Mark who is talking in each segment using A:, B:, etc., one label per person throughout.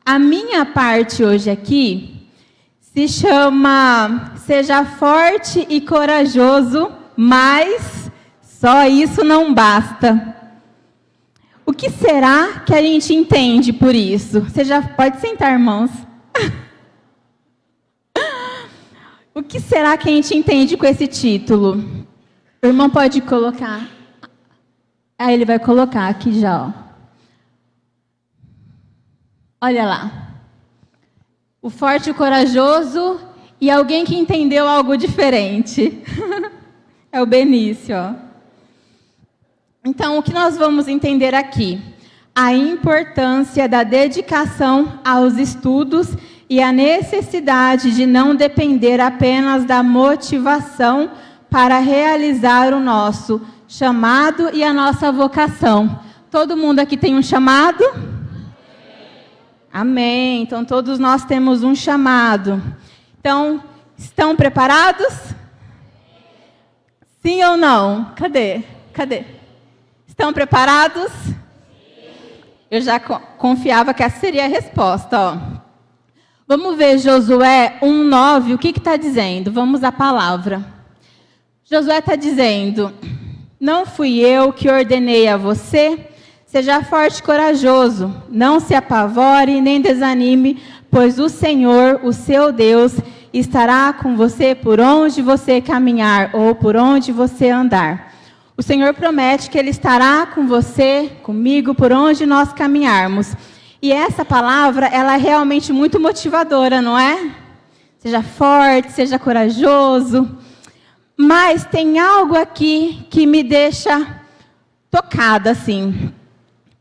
A: A minha parte hoje aqui se chama Seja Forte e Corajoso, mas só isso não basta. O que será que a gente entende por isso? Você já pode sentar, irmãos. O que será que a gente entende com esse título? O irmão pode colocar. Aí ele vai colocar aqui já, ó. Olha lá. O forte e o corajoso e alguém que entendeu algo diferente. É o Benício, ó. Então, o que nós vamos entender aqui? A importância da dedicação aos estudos e a necessidade de não depender apenas da motivação para realizar o nosso chamado e a nossa vocação. Todo mundo aqui tem um chamado? Amém. Então, todos nós temos um chamado. Então, estão preparados? Sim ou não? Cadê? Estão preparados? Eu já confiava que essa seria a resposta, ó. Vamos ver Josué 1:9, o que está dizendo? Vamos à palavra. Josué está dizendo: não fui eu que ordenei a você? Seja forte e corajoso, não se apavore nem desanime, pois o Senhor, o seu Deus, estará com você por onde você caminhar ou por onde você andar. O Senhor promete que Ele estará com você, comigo, por onde nós caminharmos. E essa palavra, ela é realmente muito motivadora, não é? Seja forte, seja corajoso. Mas tem algo aqui que me deixa tocada, assim.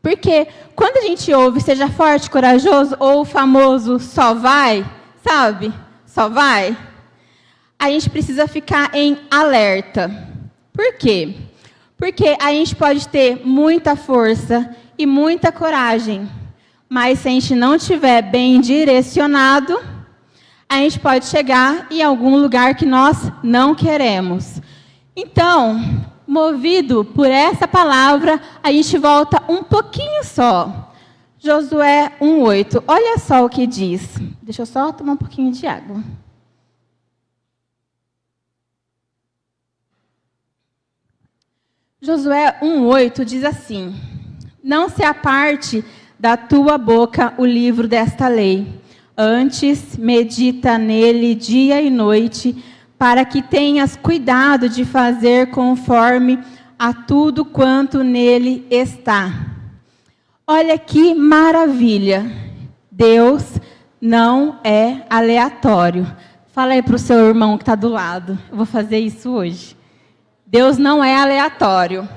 A: Porque quando a gente ouve seja forte, corajoso, ou o famoso só vai, sabe? Só vai. A gente precisa ficar em alerta. Por quê? Porque a gente pode ter muita força e muita coragem. Mas se a gente não estiver bem direcionado, a gente pode chegar em algum lugar que nós não queremos. Então, movido por essa palavra, a gente volta um pouquinho só. Josué 1:8. Olha só o que diz. Deixa eu só tomar um pouquinho de água. Josué 1:8 diz assim: não se aparte da tua boca o livro desta lei. Antes, medita nele dia e noite, para que tenhas cuidado de fazer conforme a tudo quanto nele está. Olha que maravilha! Deus não é aleatório. Fala aí para o seu irmão que está do lado. Eu vou fazer isso hoje. Deus não é aleatório.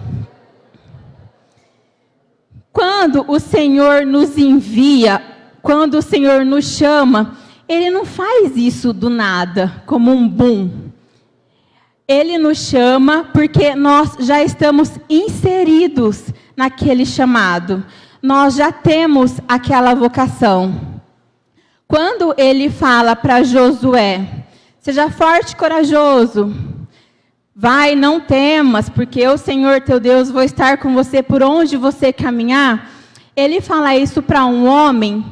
A: Quando o Senhor nos envia, quando o Senhor nos chama, Ele não faz isso do nada, como um boom. Ele nos chama porque nós já estamos inseridos naquele chamado. Nós já temos aquela vocação. Quando Ele fala para Josué, seja forte e corajoso, vai, não temas, porque eu, Senhor teu Deus, vou estar com você por onde você caminhar. Ele fala isso para um homem,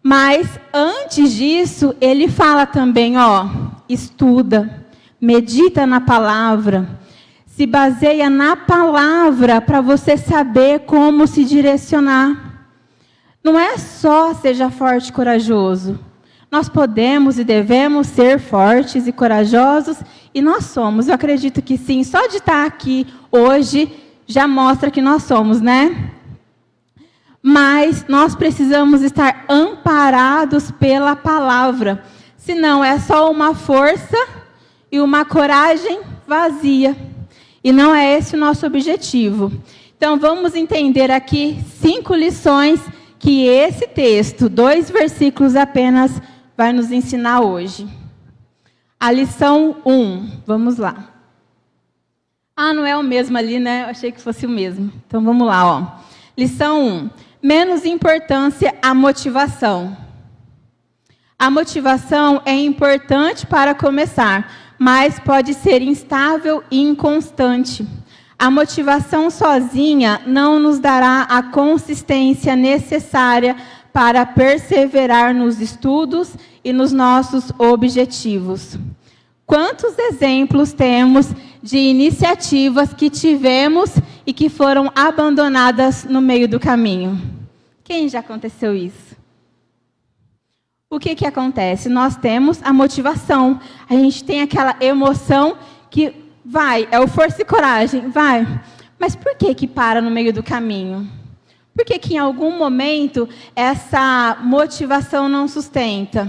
A: mas antes disso, ele fala também, ó, estuda, medita na palavra, se baseia na palavra para você saber como se direcionar. Não é só seja forte e corajoso. Nós podemos e devemos ser fortes e corajosos, e nós somos. Eu acredito que sim. Só de estar aqui hoje já mostra que nós somos, né? Mas nós precisamos estar amparados pela palavra. Senão é só uma força e uma coragem vazia. E não é esse o nosso objetivo. Então vamos entender aqui 5 lições que esse texto, 2 versículos apenas, vai nos ensinar hoje. A lição 1, vamos lá. Ah, não é o mesmo ali, né? Eu achei que fosse o mesmo. Então vamos lá, ó. Lição 1. Menos importância à motivação. A motivação é importante para começar, mas pode ser instável e inconstante. A motivação sozinha não nos dará a consistência necessária para perseverar nos estudos e nos nossos objetivos. Quantos exemplos temos de iniciativas que tivemos e que foram abandonadas no meio do caminho? Quem já aconteceu isso? O que acontece? Nós temos a motivação, a gente tem aquela emoção que vai, é o força e coragem, vai. Mas por que para no meio do caminho? Por que em algum momento essa motivação não sustenta?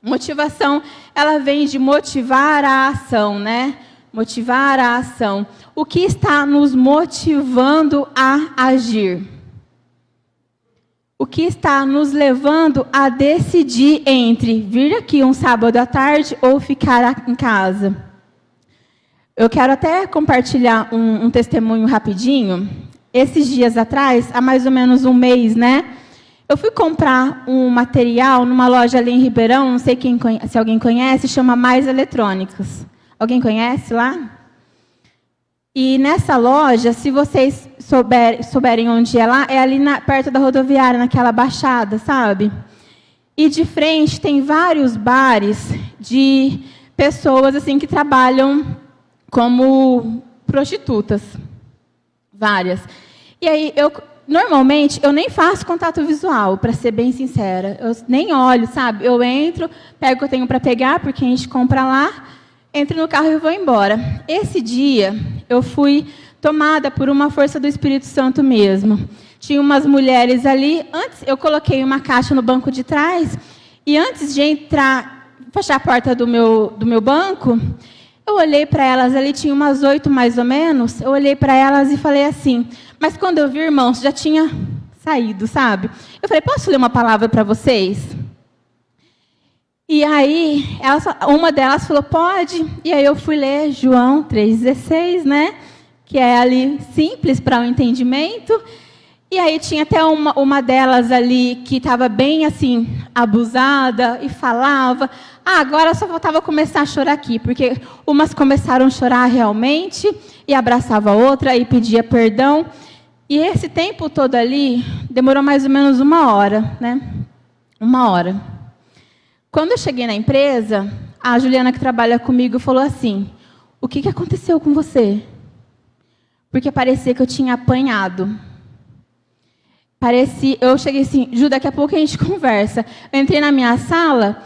A: Motivação, ela vem de motivar a ação, né? Motivar a ação. O que está nos motivando a agir? O que está nos levando a decidir entre vir aqui um sábado à tarde ou ficar em casa? Eu quero até compartilhar um testemunho rapidinho. Esses dias atrás, há mais ou menos um mês, né? Eu fui comprar um material numa loja ali em Ribeirão, não sei se alguém conhece, chama Mais Eletrônicos. Alguém conhece lá? E nessa loja, se vocês souberem onde é lá, é ali perto da rodoviária, naquela baixada, sabe? E de frente tem vários bares de pessoas assim que trabalham como prostitutas. Várias. E aí, normalmente, eu nem faço contato visual, para ser bem sincera. Eu nem olho, sabe? Eu entro, pego o que eu tenho para pegar, porque a gente compra lá, entro no carro e vou embora. Esse dia, eu fui tomada por uma força do Espírito Santo mesmo. Tinha umas mulheres ali. Antes, eu coloquei uma caixa no banco de trás, e antes de entrar, fechar a porta do meu banco, eu olhei para elas, ali tinha umas 8 mais ou menos, eu olhei para elas e falei assim, mas quando eu vi, irmãos, já tinha saído, sabe? Eu falei, posso ler uma palavra para vocês? E aí, uma delas falou, pode. E aí eu fui ler João 3,16, né? Que é ali simples para o entendimento. E aí tinha até uma delas ali que estava bem assim, abusada, e falava, agora só faltava começar a chorar aqui, porque umas começaram a chorar realmente, e abraçava a outra, e pedia perdão. E esse tempo todo ali, demorou mais ou menos 1 hora, né? 1 hora. Quando eu cheguei na empresa, a Juliana que trabalha comigo falou assim, o que aconteceu com você? Porque parecia que eu tinha apanhado. Eu cheguei assim, Ju, daqui a pouco a gente conversa. Eu entrei na minha sala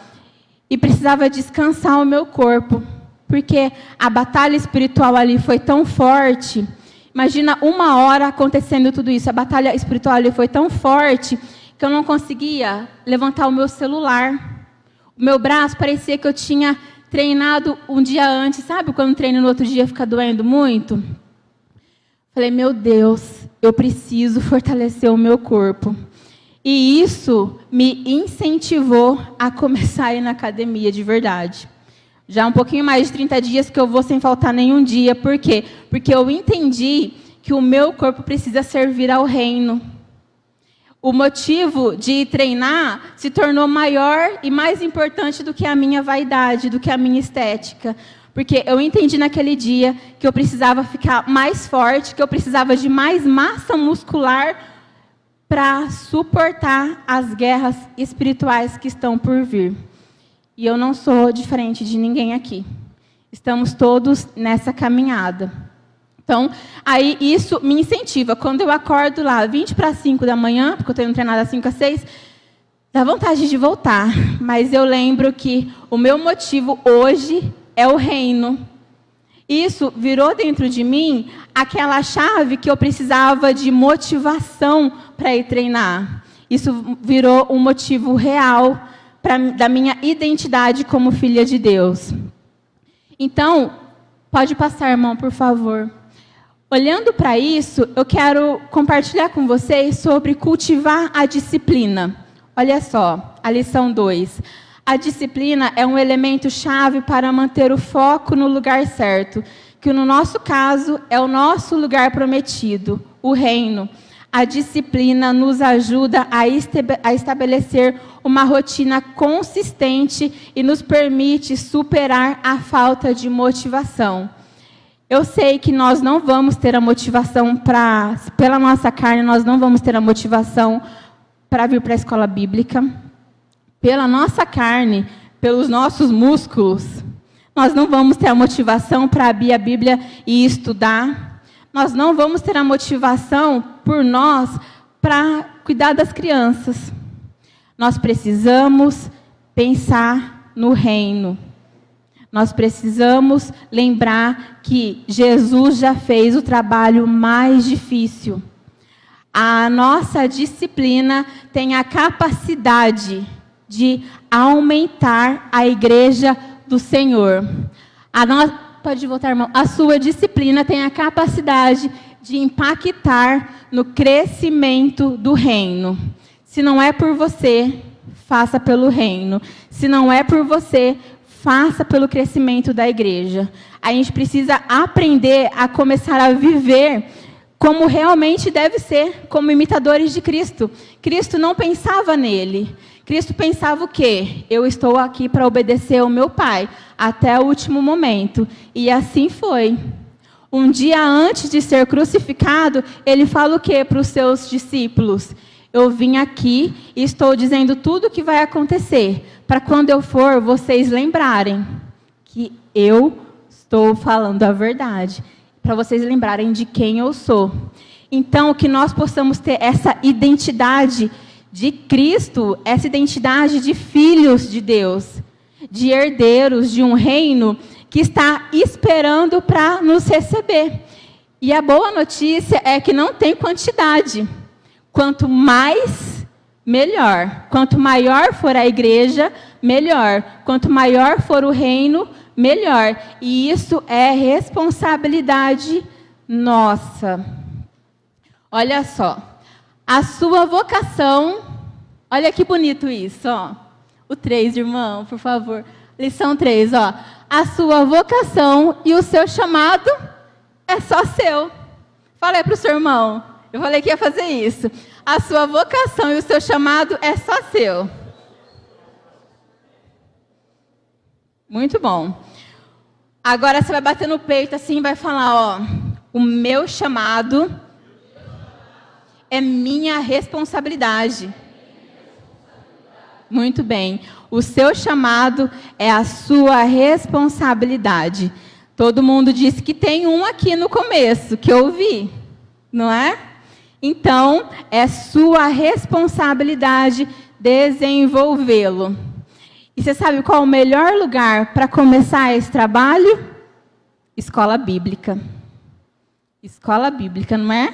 A: e precisava descansar o meu corpo, porque a batalha espiritual ali foi tão forte. Imagina 1 hora acontecendo tudo isso. A batalha espiritual ali foi tão forte que eu não conseguia levantar o meu celular. O meu braço parecia que eu tinha treinado um dia antes. Sabe quando treino no outro dia fica doendo muito? Falei, meu Deus, eu preciso fortalecer o meu corpo. E isso me incentivou a começar a ir na academia de verdade. Já há um pouquinho mais de 30 dias que eu vou sem faltar nenhum dia. Por quê? Porque eu entendi que o meu corpo precisa servir ao reino. O motivo de treinar se tornou maior e mais importante do que a minha vaidade, do que a minha estética. Porque eu entendi naquele dia que eu precisava ficar mais forte, que eu precisava de mais massa muscular para suportar as guerras espirituais que estão por vir. E eu não sou diferente de ninguém aqui. Estamos todos nessa caminhada. Então, aí isso me incentiva. Quando eu acordo lá, 20 para 5 da manhã, porque eu estou indo treinar das 5 às 6, dá vontade de voltar. Mas eu lembro que o meu motivo hoje é o reino. Isso virou dentro de mim aquela chave que eu precisava de motivação para ir treinar. Isso virou um motivo real da minha identidade como filha de Deus. Então, pode passar, irmão, por favor. Olhando para isso, eu quero compartilhar com vocês sobre cultivar a disciplina. Olha só, a lição 2. A disciplina é um elemento-chave para manter o foco no lugar certo, que no nosso caso é o nosso lugar prometido, o reino. A disciplina nos ajuda a estabelecer uma rotina consistente e nos permite superar a falta de motivação. Eu sei que nós não vamos ter a motivação pela nossa carne, nós não vamos ter a motivação para vir para a escola bíblica, pela nossa carne, pelos nossos músculos, nós não vamos ter a motivação para abrir a Bíblia e estudar. Nós não vamos ter a motivação por nós para cuidar das crianças. Nós precisamos pensar no reino. Nós precisamos lembrar que Jesus já fez o trabalho mais difícil. A nossa disciplina tem a capacidade de aumentar a igreja do Senhor. Pode voltar, irmão. A sua disciplina tem a capacidade de impactar no crescimento do reino. Se não é por você, faça pelo reino. Se não é por você, faça pelo crescimento da igreja. A gente precisa aprender a começar a viver como realmente deve ser, como imitadores de Cristo. Cristo não pensava nele. Cristo pensava o quê? Eu estou aqui para obedecer ao meu Pai até o último momento. E assim foi. Um dia antes de ser crucificado, ele fala o quê para os seus discípulos? Eu vim aqui e estou dizendo tudo o que vai acontecer, para quando eu for, vocês lembrarem que eu estou falando a verdade, para vocês lembrarem de quem eu sou. Então, que nós possamos ter essa identidade de Cristo, essa identidade de filhos de Deus, de herdeiros de um reino que está esperando para nos receber. E a boa notícia é que não tem quantidade. Quanto mais, melhor. Quanto maior for a igreja, melhor. Quanto maior for o reino, melhor. E isso é responsabilidade nossa. Olha só. A sua vocação... Olha que bonito isso, ó. O 3, irmão, por favor. Lição 3, ó. A sua vocação e o seu chamado é só seu. Fala aí para o seu irmão. Eu falei que ia fazer isso. A sua vocação e o seu chamado é só seu. Muito bom. Agora você vai bater no peito assim e vai falar, ó. O meu chamado é minha responsabilidade. Muito bem. O seu chamado é a sua responsabilidade. Todo mundo disse que tem um aqui no começo, que eu ouvi, não é? Então, é sua responsabilidade desenvolvê-lo. E você sabe qual é o melhor lugar para começar esse trabalho? Escola bíblica. Escola bíblica, não é?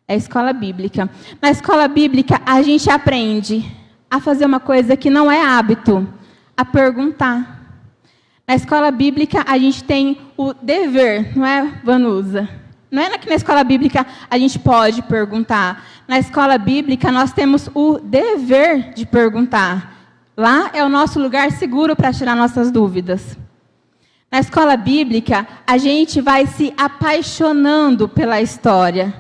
A: É escola bíblica. Na escola bíblica, a gente aprende a fazer uma coisa que não é hábito, a perguntar. Na escola bíblica, a gente tem o dever, não é, Vanusa? Não é que na escola bíblica a gente pode perguntar. Na escola bíblica, nós temos o dever de perguntar. Lá é o nosso lugar seguro para tirar nossas dúvidas. Na escola bíblica, a gente vai se apaixonando pela história.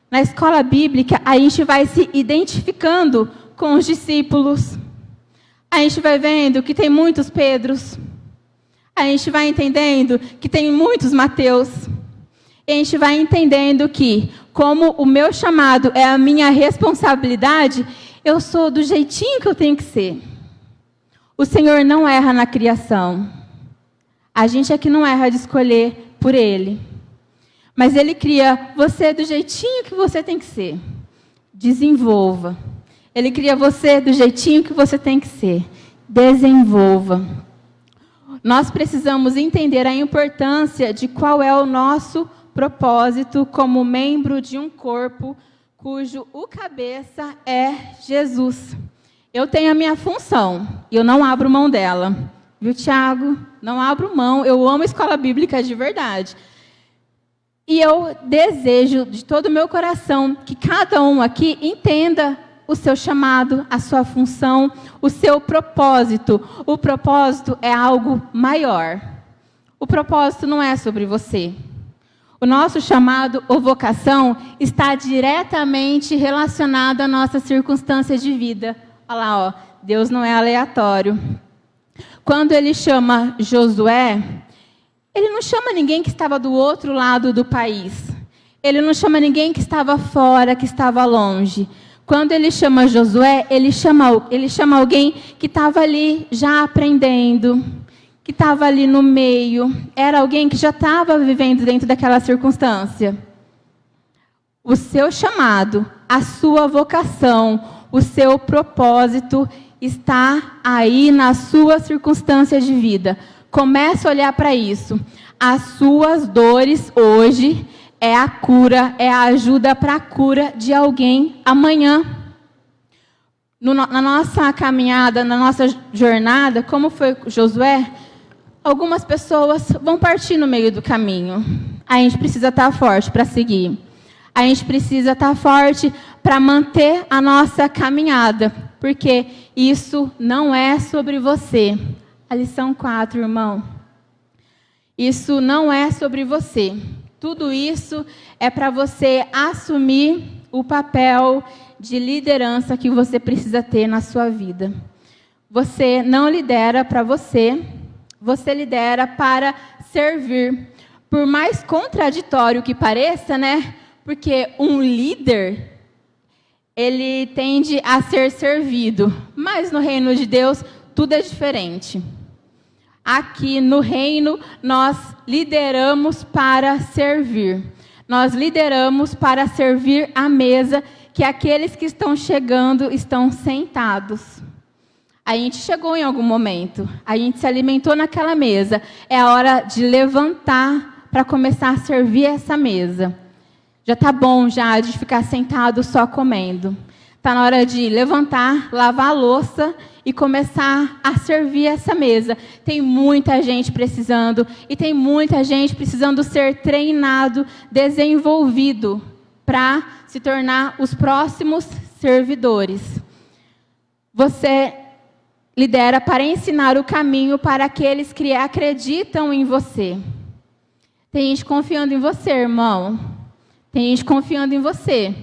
A: Na escola bíblica, a gente vai se identificando com os discípulos. A gente vai vendo que tem muitos Pedros. A gente vai entendendo que tem muitos Mateus. E a gente vai entendendo que, como o meu chamado é a minha responsabilidade, eu sou do jeitinho que eu tenho que ser. O Senhor não erra na criação. A gente é que não erra de escolher por Ele. Mas Ele cria você do jeitinho que você tem que ser. Desenvolva. Ele cria você do jeitinho que você tem que ser. Desenvolva. Nós precisamos entender a importância de qual é o nosso propósito como membro de um corpo cujo o cabeça é Jesus. Eu tenho a minha função e eu não abro mão dela. Viu, Tiago? Não abro mão. Eu amo a escola bíblica de verdade. E eu desejo de todo o meu coração que cada um aqui entenda o seu chamado, a sua função, o seu propósito. O propósito é algo maior. O propósito não é sobre você. O nosso chamado ou vocação está diretamente relacionado à nossa circunstância de vida. Olha lá, ó, Deus não é aleatório. Quando Ele chama Josué, Ele não chama ninguém que estava do outro lado do país. Ele não chama ninguém que estava fora, que estava longe. Quando ele chama Josué, ele chama alguém que estava ali já aprendendo, que estava ali no meio, era alguém que já estava vivendo dentro daquela circunstância. O seu chamado, a sua vocação, o seu propósito está aí nas suas circunstâncias de vida. Comece a olhar para isso. As suas dores hoje é a cura, é a ajuda para a cura de alguém amanhã. Na nossa caminhada, na nossa jornada, como foi Josué, algumas pessoas vão partir no meio do caminho. A gente precisa estar forte para seguir. A gente precisa estar forte para manter a nossa caminhada, porque isso não é sobre você. A lição 4, irmão. Isso não é sobre você. Tudo isso é para você assumir o papel de liderança que você precisa ter na sua vida. Você não lidera para você, você lidera para servir. Por mais contraditório que pareça, né? Porque um líder, ele tende a ser servido. Mas no reino de Deus, tudo é diferente. Aqui no reino, nós lideramos para servir. Nós lideramos para servir a mesa que aqueles que estão chegando estão sentados. A gente chegou em algum momento, a gente se alimentou naquela mesa. É a hora de levantar para começar a servir essa mesa. Já está bom já de ficar sentado só comendo. Está na hora de levantar, lavar a louça e começar a servir essa mesa. Tem muita gente precisando e tem muita gente precisando ser treinado, desenvolvido para se tornar os próximos servidores. Você lidera para ensinar o caminho para aqueles que acreditam em você. Tem gente confiando em você, irmão. Tem gente confiando em você.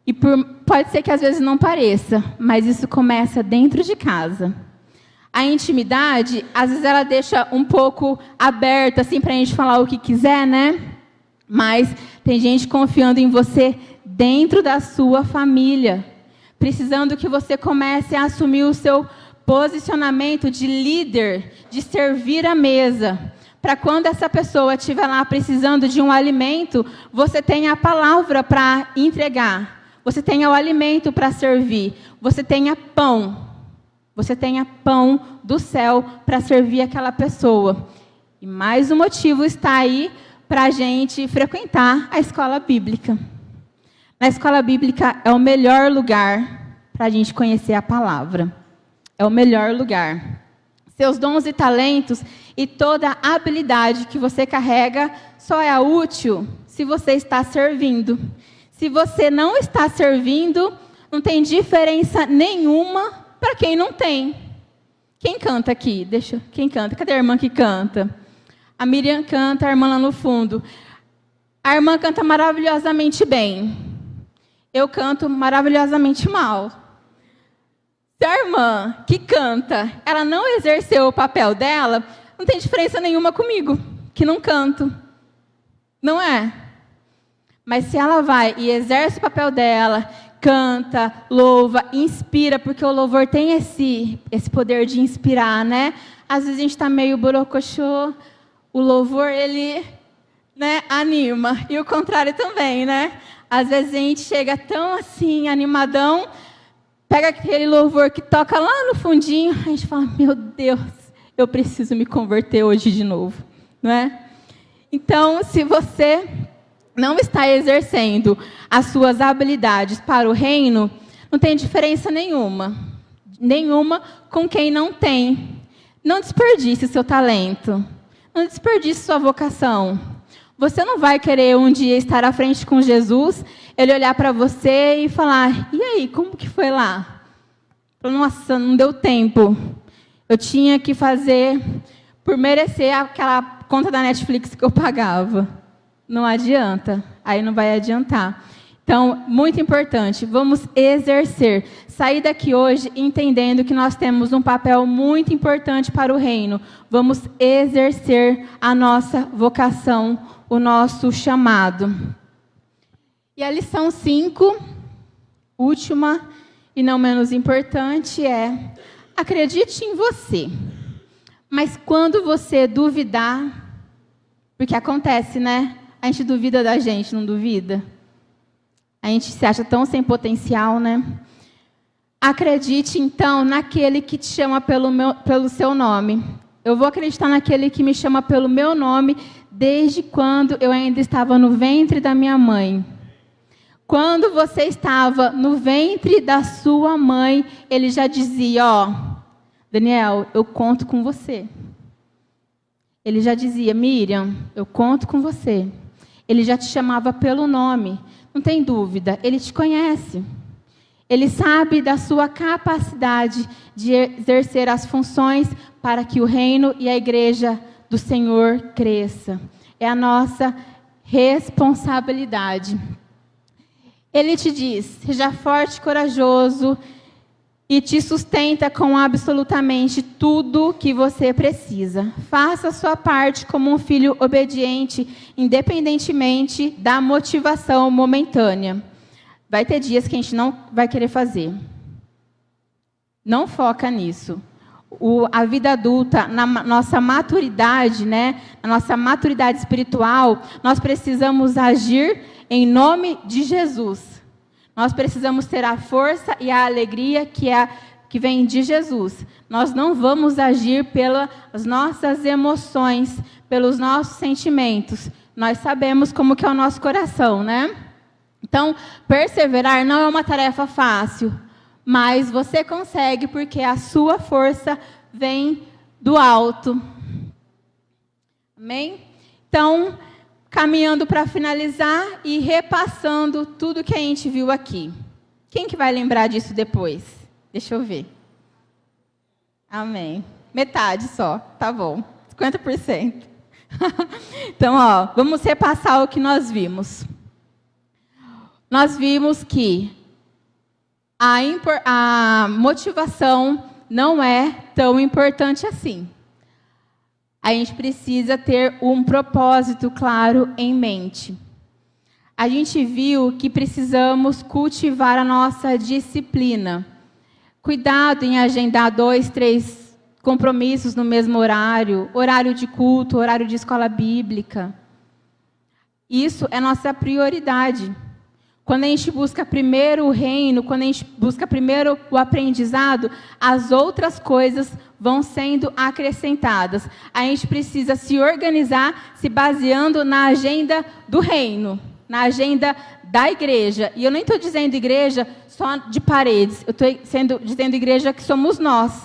A: E pode ser que às vezes não pareça, mas isso começa dentro de casa. A intimidade, às vezes ela deixa um pouco aberta, assim, para a gente falar o que quiser, né? Mas tem gente confiando em você dentro da sua família. Precisando que você comece a assumir o seu posicionamento de líder, de servir a mesa. Para quando essa pessoa estiver lá precisando de um alimento, você tenha a palavra para entregar. Você tenha o alimento para servir. Você tenha pão. Você tenha pão do céu para servir aquela pessoa. E mais um motivo está aí para a gente frequentar a escola bíblica. Na escola bíblica é o melhor lugar para a gente conhecer a palavra. É o melhor lugar. Seus dons e talentos e toda a habilidade que você carrega só é útil se você está servindo. Se você não está servindo, não tem diferença nenhuma para quem não tem. Quem canta aqui? Quem canta? Cadê a irmã que canta? A Miriam canta, a irmã lá no fundo. A irmã canta maravilhosamente bem. Eu canto maravilhosamente mal. Se a irmã que canta, ela não exerceu o papel dela, não tem diferença nenhuma comigo, que não canto. Não é? Mas se ela vai e exerce o papel dela, canta, louva, inspira, porque o louvor tem esse poder de inspirar, né? Às vezes a gente está meio borocochô, o louvor, ele, né, anima. E o contrário também, né? Às vezes a gente chega tão assim, animadão, pega aquele louvor que toca lá no fundinho, a gente fala, meu Deus, eu preciso me converter hoje de novo, não é? Então, se você não está exercendo as suas habilidades para o reino, não tem diferença nenhuma. Nenhuma com quem não tem. Não desperdice seu talento. Não desperdice sua vocação. Você não vai querer um dia estar à frente com Jesus, ele olhar para você e falar, e aí, como que foi lá? Nossa, não deu tempo. Eu tinha que fazer por merecer aquela conta da Netflix que eu pagava. Não adianta, aí não vai adiantar. Então, muito importante, vamos exercer. Sair daqui hoje entendendo que nós temos um papel muito importante para o reino. Vamos exercer a nossa vocação, o nosso chamado. E a lição 5 última e não menos importante é: acredite em você. Mas quando você duvidar, porque acontece, né? A gente duvida da gente, não duvida? A gente se acha tão sem potencial, né? Acredite, então, naquele que te chama pelo seu nome. Eu vou acreditar naquele que me chama pelo meu nome desde quando eu ainda estava no ventre da minha mãe. Quando você estava no ventre da sua mãe, ele já dizia, ó, Daniel, eu conto com você. Ele já dizia, Miriam, eu conto com você. Ele já te chamava pelo nome. Não tem dúvida, ele te conhece. Ele sabe da sua capacidade de exercer as funções para que o reino e a igreja do Senhor cresça. É a nossa responsabilidade. Ele te diz, seja forte e corajoso e te sustenta com absolutamente tudo que você precisa. Faça a sua parte como um filho obediente, independentemente da motivação momentânea. Vai ter dias que a gente não vai querer fazer. Não foca nisso. A vida adulta, na nossa maturidade, né? Na nossa maturidade espiritual, nós precisamos agir em nome de Jesus. Nós precisamos ter a força e a alegria que vem de Jesus. Nós não vamos agir pelas nossas emoções, pelos nossos sentimentos. Nós sabemos como que é o nosso coração, né? Então, perseverar não é uma tarefa fácil, mas você consegue porque a sua força vem do alto. Amém? Então, caminhando para finalizar e repassando tudo que a gente viu aqui. Quem que vai lembrar disso depois? Deixa eu ver. Amém. Metade só, tá bom. 50%. Então, ó, vamos repassar o que nós vimos. Nós vimos que a motivação não é tão importante assim. A gente precisa ter um propósito claro em mente. A gente viu que precisamos cultivar a nossa disciplina. Cuidado em agendar 2, 3 compromissos no mesmo horário, horário de culto, horário de escola bíblica. Isso é nossa prioridade. Quando a gente busca primeiro o reino, quando a gente busca primeiro o aprendizado, as outras coisas vão sendo acrescentadas. A gente precisa se organizar se baseando na agenda do reino, na agenda da igreja. E eu nem estou dizendo igreja só de paredes, eu estou dizendo igreja que somos nós.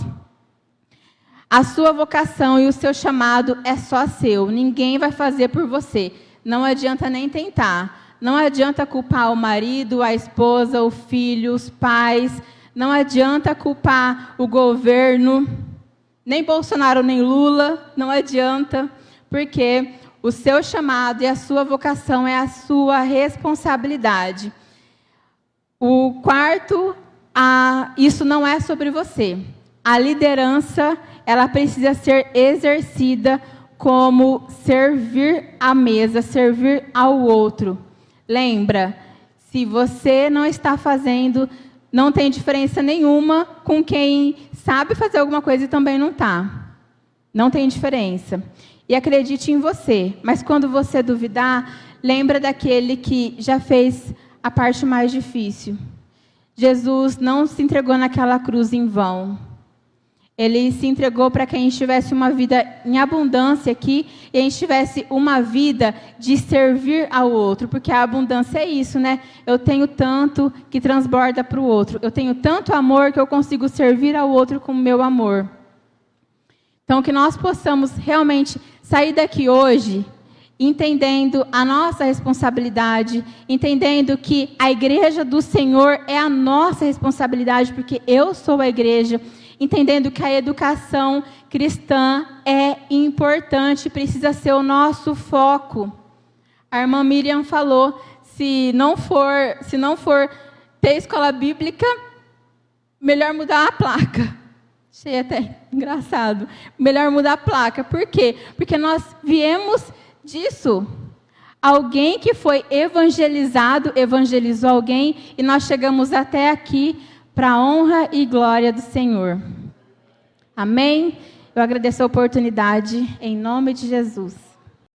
A: A sua vocação e o seu chamado é só seu, ninguém vai fazer por você. Não adianta nem tentar. Não adianta culpar o marido, a esposa, o filho, os pais. Não adianta culpar o governo, nem Bolsonaro, nem Lula. Não adianta, porque o seu chamado e a sua vocação é a sua responsabilidade. O quarto, isso não é sobre você. A liderança, ela precisa ser exercida como servir à mesa, servir ao outro. Lembra, se você não está fazendo, não tem diferença nenhuma com quem sabe fazer alguma coisa e também não está. Não tem diferença. E acredite em você. Mas quando você duvidar, lembra daquele que já fez a parte mais difícil. Jesus não se entregou naquela cruz em vão. Ele se entregou para que a gente tivesse uma vida em abundância aqui e a gente tivesse uma vida de servir ao outro, porque a abundância é isso, né? Eu tenho tanto que transborda para o outro. Eu tenho tanto amor que eu consigo servir ao outro com o meu amor. Então, que nós possamos realmente sair daqui hoje entendendo a nossa responsabilidade, entendendo que a igreja do Senhor é a nossa responsabilidade, porque eu sou a igreja. Entendendo que a educação cristã é importante, precisa ser o nosso foco. A irmã Miriam falou, se não for ter escola bíblica, melhor mudar a placa. Achei até engraçado. Melhor mudar a placa. Por quê? Porque nós viemos disso. Alguém que foi evangelizado, evangelizou alguém, e nós chegamos até aqui para a honra e glória do Senhor. Amém? Eu agradeço a oportunidade, em nome de Jesus.